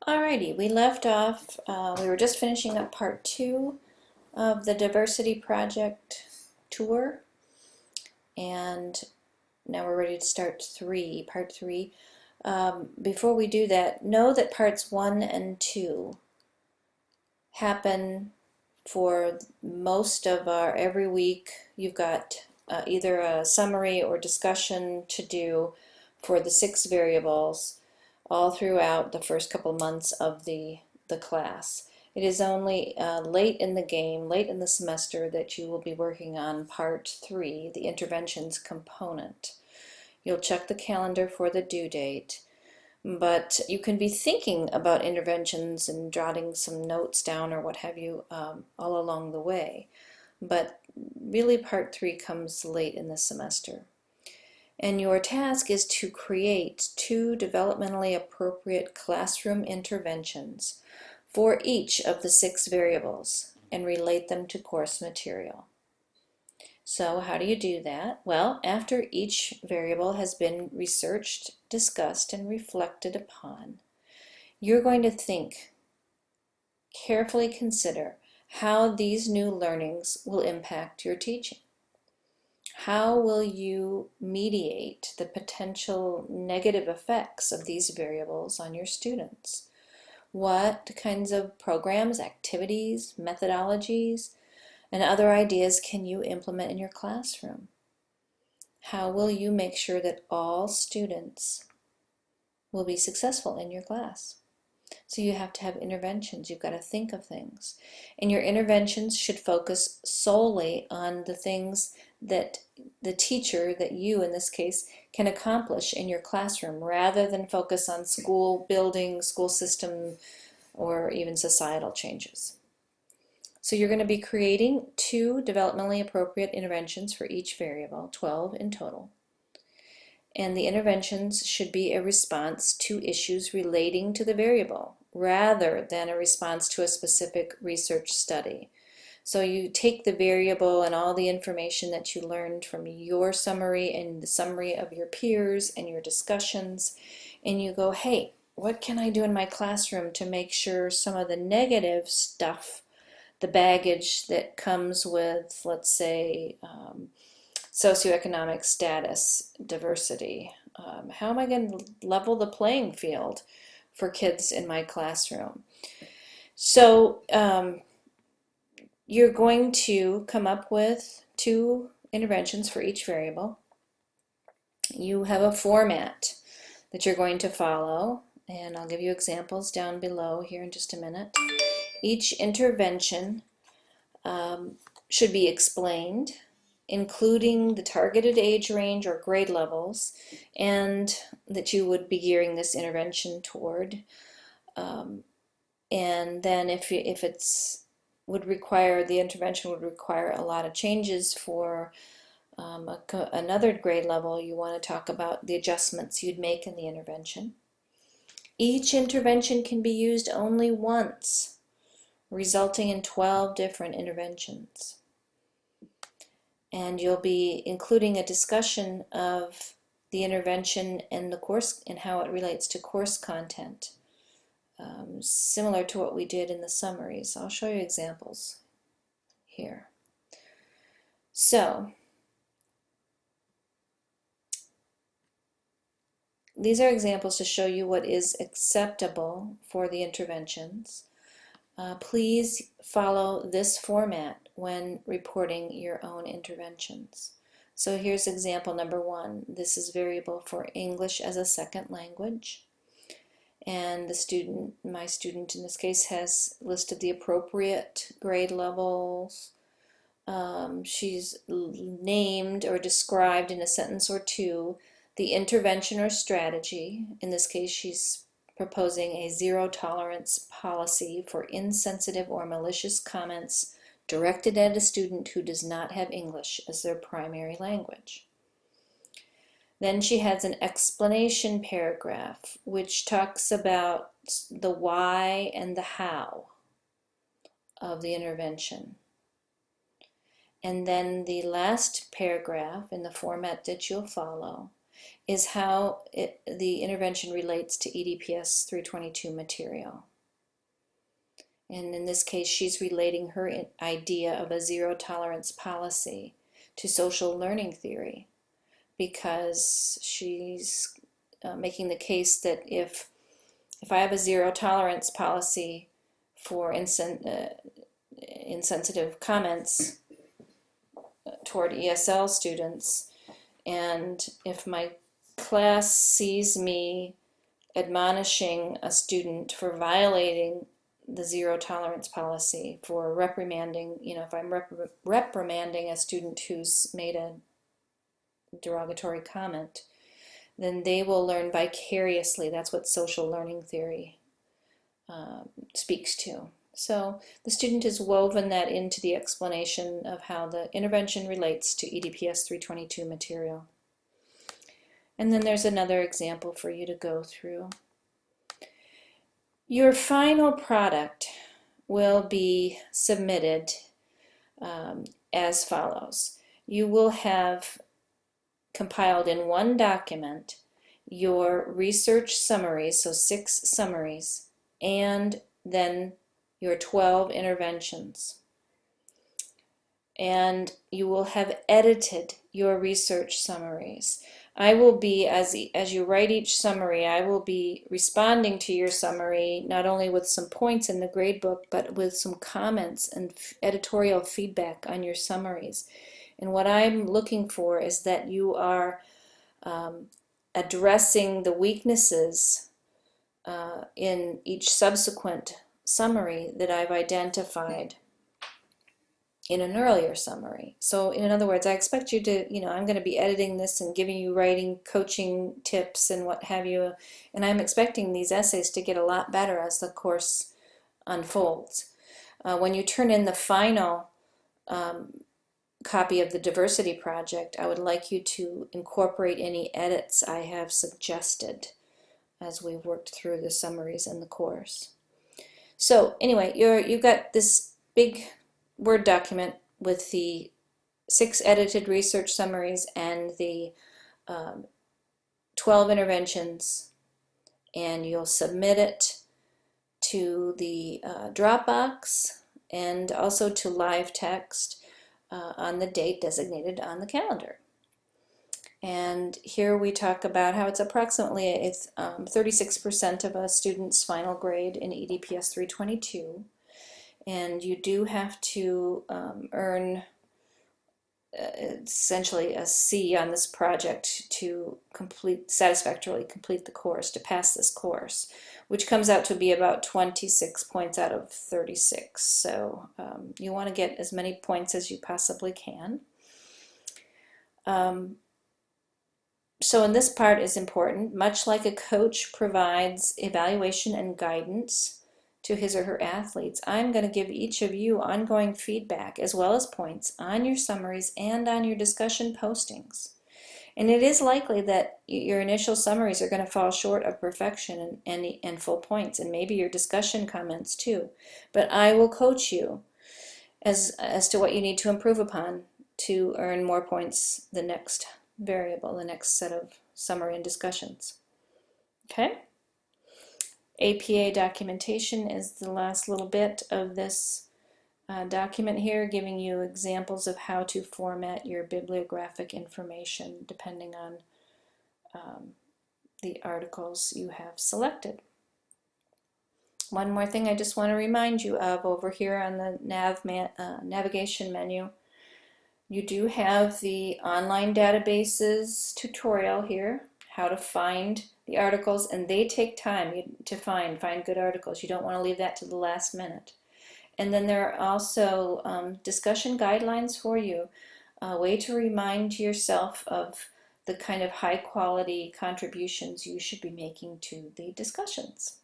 Alrighty, we left off, we were just finishing up part 2 of the Diversity Project tour, and now we're ready to start part 3. Before we do that, know that parts 1 and 2 happen for most of our every week. You've got either a summary or discussion to do for the 6 variables all throughout the first couple months of the class. It is only late in the game, late in the semester, that you will be working on part 3, the interventions component. You'll check the calendar for the due date, but you can be thinking about interventions and jotting some notes down or what have you all along the way. But really part 3 comes late in the semester. And your task is to create 2 developmentally appropriate classroom interventions for each of the 6 variables and relate them to course material. So how do you do that? Well, after each variable has been researched, discussed, and reflected upon, you're going to carefully consider how these new learnings will impact your teaching. How will you mediate the potential negative effects of these variables on your students? What kinds of programs, activities, methodologies, and other ideas can you implement in your classroom? How will you make sure that all students will be successful in your class? So you have to have interventions. You've got to think of things. And your interventions should focus solely on the things that the teacher, that you in this case, can accomplish in your classroom rather than focus on school building, school system, or even societal changes. So you're going to be creating 2 developmentally appropriate interventions for each variable, 12 in total. And the interventions should be a response to issues relating to the variable rather than a response to a specific research study. So you take the variable and all the information that you learned from your summary and the summary of your peers and your discussions, and you go, hey, what can I do in my classroom to make sure some of the negative stuff, the baggage that comes with, let's say, socioeconomic status, diversity. How am I going to level the playing field for kids in my classroom? So you're going to come up with 2 interventions for each variable. You have a format that you're going to follow, and I'll give you examples down below here in just a minute. Each intervention should be explained, including the targeted age range or grade levels, and that you would be gearing this intervention toward. And then if it's the intervention would require a lot of changes for another grade level, you want to talk about the adjustments you'd make in the intervention. Each intervention can be used only once, resulting in 12 different interventions. And you'll be including a discussion of the intervention and the course and how it relates to course content, similar to what we did in the summaries. I'll show you examples here. So these are examples to show you what is acceptable for the interventions. Please follow this format when reporting your own interventions. So here's example number 1. This is variable for English as a second language. And my student in this case, has listed the appropriate grade levels. She's named or described in a sentence or 2 the intervention or strategy. In this case, she's proposing a 0 tolerance policy for insensitive or malicious comments directed at a student who does not have English as their primary language. Then she has an explanation paragraph which talks about the why and the how of the intervention. And then the last paragraph in the format that you'll follow is how the intervention relates to EDPS 322 material. And in this case, she's relating her idea of a zero tolerance policy to social learning theory, because she's making the case that if I have a zero tolerance policy for insensitive comments toward ESL students, and if my class sees me admonishing a student for violating the zero tolerance policy, for reprimanding, if I'm reprimanding a student who's made a derogatory comment, then they will learn vicariously. That's what social learning theory speaks to. So the student has woven that into the explanation of how the intervention relates to EDPS 322 material. And then there's another example for you to go through. Your final product will be submitted as follows. You will have compiled in one document your research summaries, so 6 summaries, and then your 12 interventions. And you will have edited your research summaries. I will be, as you write each summary, I will be responding to your summary, not only with some points in the gradebook, but with some comments and editorial feedback on your summaries. And what I'm looking for is that you are addressing the weaknesses in each subsequent summary that I've identified in an earlier summary. So in other words, I expect you to, I'm going to be editing this and giving you writing coaching tips and what have you, and I'm expecting these essays to get a lot better as the course unfolds. When you turn in the final copy of the diversity project, I would like you to incorporate any edits I have suggested as we've worked through the summaries in the course. So anyway, you've got this big Word document with the 6 edited research summaries and the 12 interventions, and you'll submit it to the Dropbox and also to LiveText on the date designated on the calendar. And here we talk about how it's approximately 36% of a student's final grade in EDPS 322. And you do have to earn essentially a C on this project to satisfactorily complete the course, to pass this course, which comes out to be about 26 points out of 36. So you want to get as many points as you possibly can. So in this part is important. Much like a coach provides evaluation and guidance to his or her athletes, I'm going to give each of you ongoing feedback as well as points on your summaries and on your discussion postings. And it is likely that your initial summaries are going to fall short of perfection and full points, and maybe your discussion comments too. But I will coach you as to what you need to improve upon to earn more points the next variable, the next set of summary and discussions. Okay? APA documentation is the last little bit of this document here, giving you examples of how to format your bibliographic information depending on the articles you have selected. One more thing I just want to remind you of over here on the navigation menu. You do have the online databases tutorial here, how to find the articles, and they take time to find good articles. You don't want to leave that to the last minute. And then there are also discussion guidelines for you, a way to remind yourself of the kind of high quality contributions you should be making to the discussions.